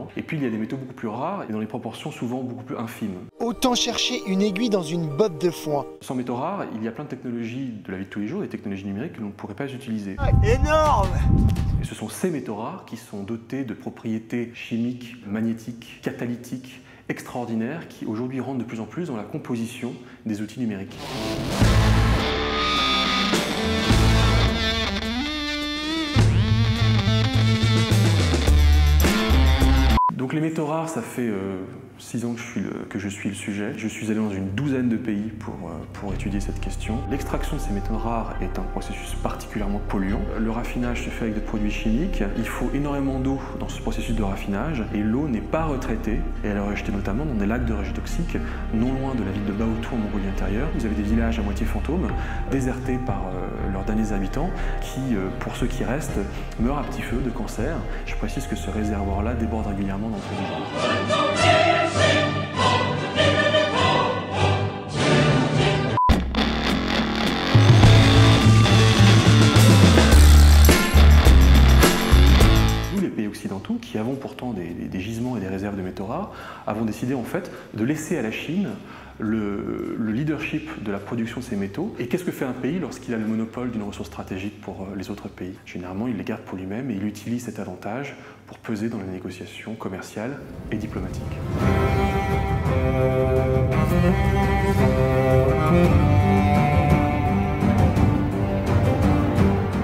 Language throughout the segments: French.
d'or. Et puis il y a des métaux beaucoup plus rares et dans des proportions souvent beaucoup plus infimes. Autant chercher une aiguille dans une botte de foin. Sans métaux rares, il y a plein de technologies de la vie de tous les jours, des technologies numériques que l'on ne pourrait pas utiliser. Énorme! Et ce sont ces métaux rares qui sont dotés de propriétés chimiques, magnétiques, catalytiques, extraordinaires qui aujourd'hui rentrent de plus en plus dans la composition des outils numériques. Donc les métaux rares, ça fait 6 ans que je suis le sujet. Je suis allé dans une douzaine de pays pour étudier cette question. L'extraction de ces métaux rares est un processus particulièrement polluant. Le raffinage se fait avec des produits chimiques. Il faut énormément d'eau dans ce processus de raffinage et l'eau n'est pas retraitée et elle est rejetée notamment dans des lacs de rejets toxiques non loin de la ville de Baotou en Mongolie intérieure. Vous avez des villages à moitié fantômes, désertés par leurs derniers habitants qui, pour ceux qui restent, meurent à petit feu de cancer. Je précise que ce réservoir-là déborde régulièrement dans le pays. Nous, les pays occidentaux, qui avons pourtant des gisements et des réserves de métaux rares, avons décidé en fait de laisser à la Chine le leadership de la production de ces métaux. Et qu'est-ce que fait un pays lorsqu'il a le monopole d'une ressource stratégique pour les autres pays? Généralement, il les garde pour lui-même et il utilise cet avantage pour peser dans les négociations commerciales et diplomatiques.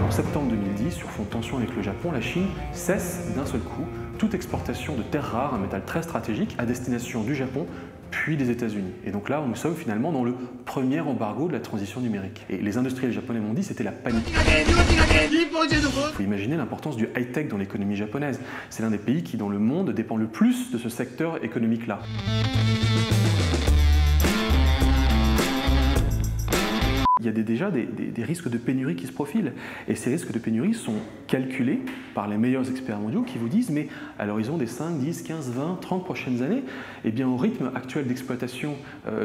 En septembre 2010, sur fond de tension avec le Japon, la Chine cesse d'un seul coup toute exportation de terres rares, un métal très stratégique, à destination du Japon puis des États-Unis. Et donc là, nous sommes finalement dans le premier embargo de la transition numérique. Et les industriels japonais m'ont dit c'était la panique. Il faut imaginer l'importance du high-tech dans l'économie japonaise. C'est l'un des pays qui, dans le monde, dépend le plus de ce secteur économique-là. Il y a déjà des risques de pénurie qui se profilent. Et ces risques de pénurie sont calculés par les meilleurs experts mondiaux qui vous disent mais à l'horizon des 5, 10, 15, 20, 30 prochaines années, eh bien, au rythme actuel d'exploitation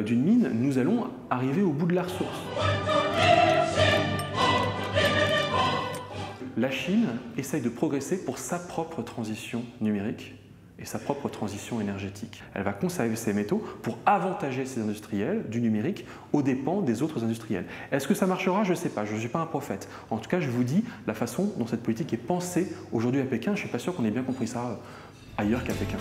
d'une mine, nous allons arriver au bout de la ressource. La Chine essaye de progresser pour sa propre transition numérique et sa propre transition énergétique. Elle va conserver ses métaux pour avantager ses industriels du numérique aux dépens des autres industriels. Est-ce que ça marchera? Je ne sais pas, je ne suis pas un prophète. En tout cas, je vous dis la façon dont cette politique est pensée aujourd'hui à Pékin. Je ne suis pas sûr qu'on ait bien compris ça ailleurs qu'à Pékin.